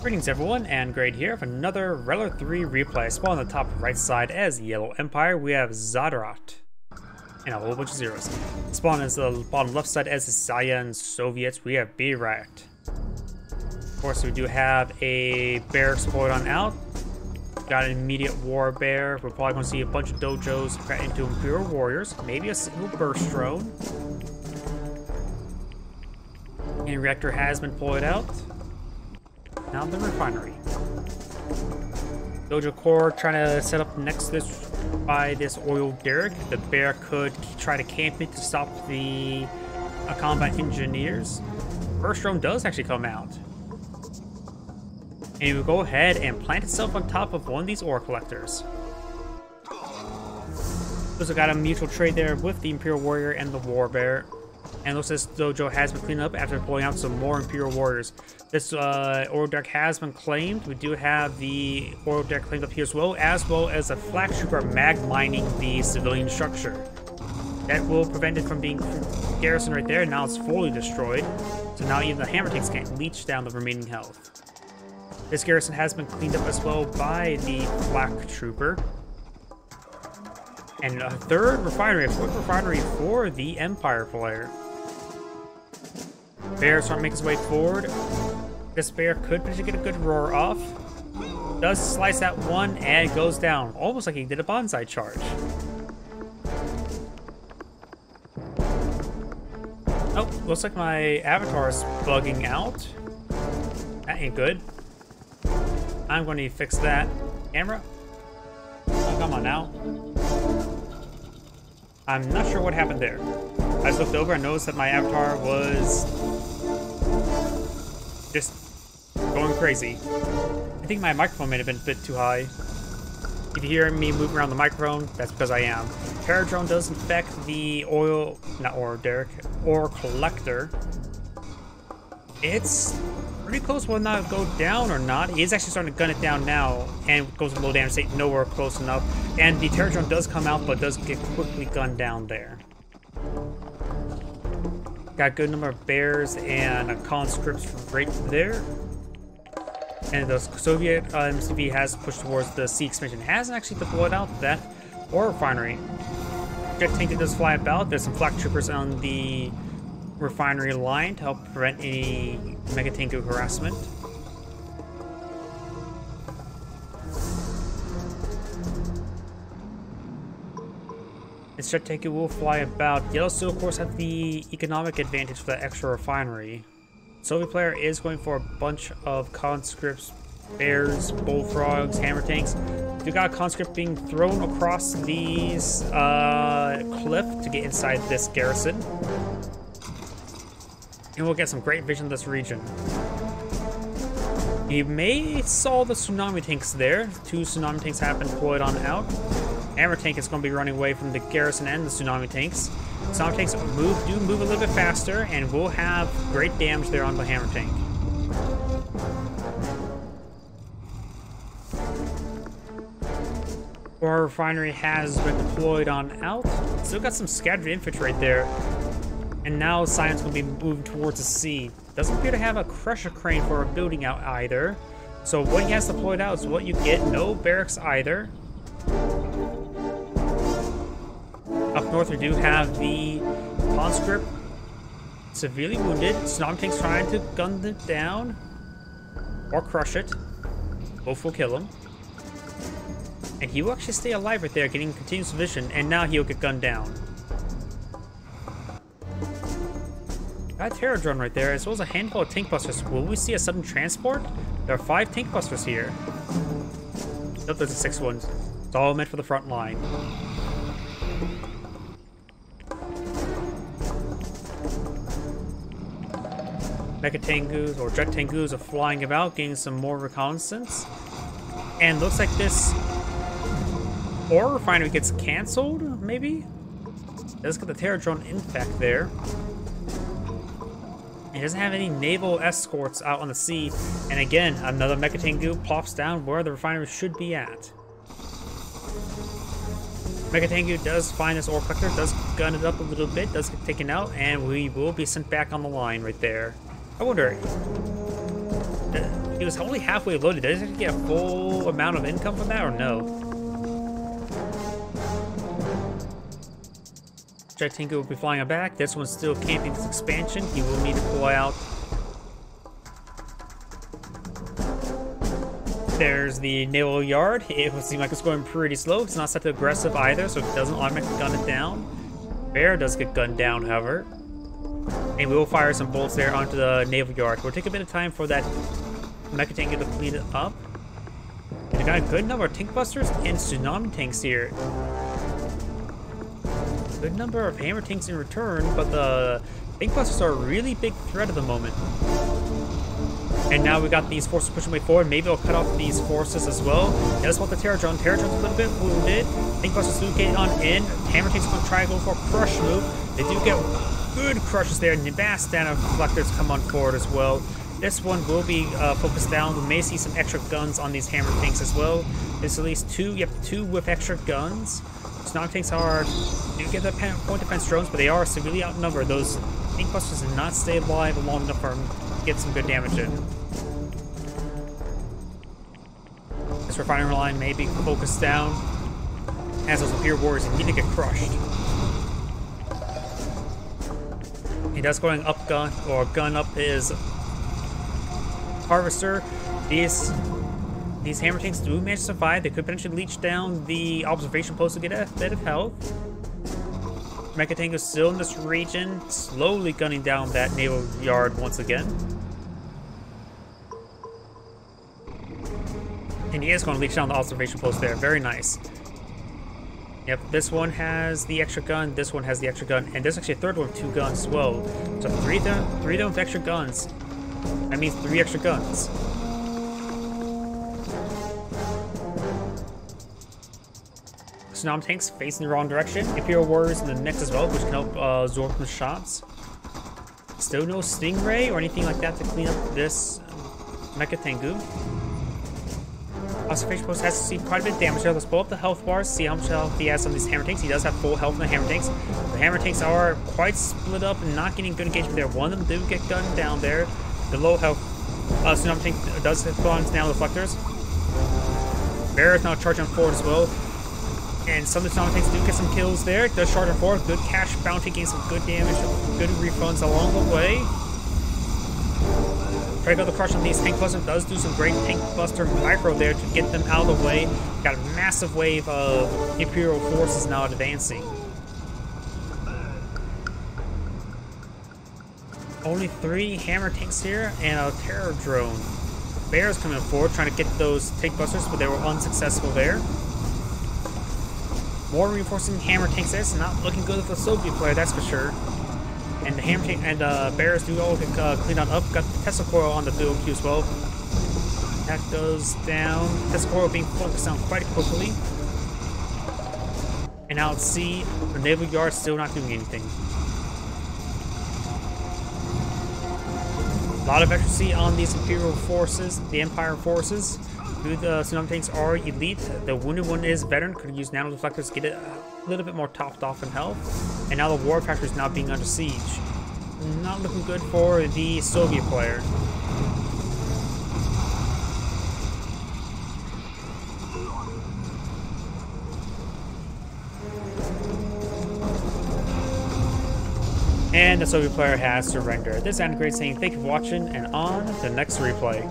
Greetings everyone, and Grade here for another Relic 3 replay. Spawn on the top right side as Yellow Empire, we have Zadrot. And a whole bunch of zeros. Spawn is the bottom left side as the Zion Soviets, we have Berat. Of course, we do have a bear exploit on out. Got an immediate war bear. We're probably going to see a bunch of dojos cut into Imperial Warriors, maybe a single burst drone. And reactor has been pulled out. Now the refinery. Dojo Core trying to set up next to this by this oil derrick. The bear could try to camp it to stop the combat engineers. First drone does actually come out. And it will go ahead and plant itself on top of one of these ore collectors. Also got a mutual trade there with the Imperial Warrior and the War Bear. And looks like this dojo has been cleaned up after pulling out some more Imperial Warriors. This oil deck has been claimed. We do have the oil deck claimed up here as well as a flak trooper mag mining the civilian structure. That will prevent it from being garrisoned right there. Now it's fully destroyed. So now even the hammer tanks can't leech down the remaining health. This garrison has been cleaned up as well by the flak trooper. And a third refinery, a fourth refinery for the Empire player. Bear starting to make his way forward. This bear could potentially get a good roar off. Does slice that one and goes down. Almost like he did a bonsai charge. Oh, looks like my avatar is bugging out. That ain't good. I'm going to fix that. Camera? Oh, come on now. I'm not sure what happened there. I just looked over and noticed that my avatar was just going crazy. I think my microphone may have been a bit too high. If you hear me move around the microphone, that's because I am. Terror drone does infect the ore collector. It's pretty close whether or not go down or not. He is actually starting to gun it down now and goes a low damage state, nowhere close enough. And the terror drone does come out but does get quickly gunned down there. Got a good number of bears and conscripts right there. And the Soviet MCV has pushed towards the sea expansion. It hasn't actually deployed out that ore refinery. Jet tank does fly about. There's some flak troopers on the refinery line to help prevent any Mega Tengu harassment. This jet tank will fly about. Yellow still, of course, have the economic advantage for that extra refinery. Soviet player is going for a bunch of conscripts, bears, bullfrogs, hammer tanks. We got a conscript being thrown across these cliff to get inside this garrison. And we'll get some great vision of this region. You may saw the tsunami tanks there. 2 tsunami tanks have been deployed on out. Hammer tank is going to be running away from the garrison and the tsunami tanks. Tsunami tanks do move a little bit faster, and will have great damage there on the hammer tank. Our refinery has been deployed on out. Still got some scattered infantry right there. And now Sion's going to be moving towards the sea. Doesn't appear to have a crusher crane for a building out either. So what he has deployed out is what you get. No barracks either. Up north we do have the conscript severely wounded. Tsunami tanks trying to gun it down. Or crush it. Both will kill him. And he will actually stay alive right there, getting continuous vision. And now he'll get gunned down. Got a terror drone right there, as well as a handful of tank busters. Will we see a sudden transport? There are 5 tank busters here. Nope, there's a 6th one. It's all meant for the front line. Mecha Tengus or Jet Tengus are flying about, getting some more reconnaissance. And looks like this ore refinery gets cancelled, maybe? Let's get the terror drone infect there. It doesn't have any naval escorts out on the sea. And again, another Mecha Tengu plops down where the refinery should be at. Mecha Tengu does find this ore collector, does gun it up a little bit, does get taken out, and we will be sent back on the line right there. I wonder, He was only halfway loaded. Does he get a full amount of income from that or no? Tinker will be flying back. This one's still camping this expansion. He will need to pull out. There's the naval yard. It would seem like it's going pretty slow. It's not set to aggressive either, so it doesn't automatically gun it down. Bear does get gunned down, however. And we will fire some bolts there onto the naval yard. It will take a bit of time for that mecha tanker to clean it up. We've got a good number of tank busters and tsunami tanks here. Good number of hammer tanks in return, but the tank busters are a really big threat at the moment. And now we got these forces pushing way forward. Maybe I'll cut off these forces as well. Let's want the Terror Drone. Terror Drone's a little bit wounded. Tank busters do get on in. Hammer tanks going to try to go for a crush move. They do get good crushes there. And the vast standard reflectors come on forward as well. This one will be focused down. We may see some extra guns on these hammer tanks as well. There's at least two. Yep, two with extra guns. Snog tanks do get the point defense drones, but they are severely outnumbered. Those tank busters did not stay alive long enough for them to get some good damage in. This refinery line may be focused down as those Imperial Warriors need to get crushed. He does going up gun up his harvester. These hammer tanks do manage to survive. They could potentially leech down the observation post to get a bit of health. Mecha tank is still in this region, slowly gunning down that naval yard once again. And he is going to leech down the observation post there. Very nice. Yep, this one has the extra gun, this one has the extra gun, and there's actually a third one with 2 guns as well. So three of them with extra guns. That means 3 extra guns. Tsunami tanks facing the wrong direction. Imperial Warriors in the mix as well, which can help absorb some shots. Still no Stingray or anything like that to clean up this Mecha Tengu. Observation post has received quite a bit of damage here. Let's pull up the health bars, see how much health he has on these hammer tanks. He does have full health on the hammer tanks. The hammer tanks are quite split up and not getting good engagement there. One of them do get gunned down there. The low health Tsunami tank does hit on now deflectors. Bear is now charging forward as well. And some of the Tsunami tanks do get some kills there. It does charge on forward. Good cash bounty, getting some good damage, good refunds along the way. Try to go the crush on these tank busters. Does do some great tank buster micro there to get them out of the way. Got a massive wave of Imperial forces now advancing. Only 3 hammer tanks here and a terror drone. Bears coming forward trying to get those tank busters, but they were unsuccessful there. More reinforcing hammer tanks there. It's not looking good for the Soviet player, that's for sure. And the hammer tank and Bears do all get cleaned on up. Got the Tesla coil on the dual queue as well. That goes down. Tesla coil being focused on quite quickly. And now let's see the naval yard still not doing anything. A lot of efficiency on these Imperial forces, the Empire forces. The Tsunami tanks are elite. The wounded one is veteran. Could use nano deflectors to get it a little bit more topped off in health. And now the war factory is now being under siege. Not looking good for the Soviet player. And the Soviet player has surrendered. This is Great saying thank you for watching, and on the next replay.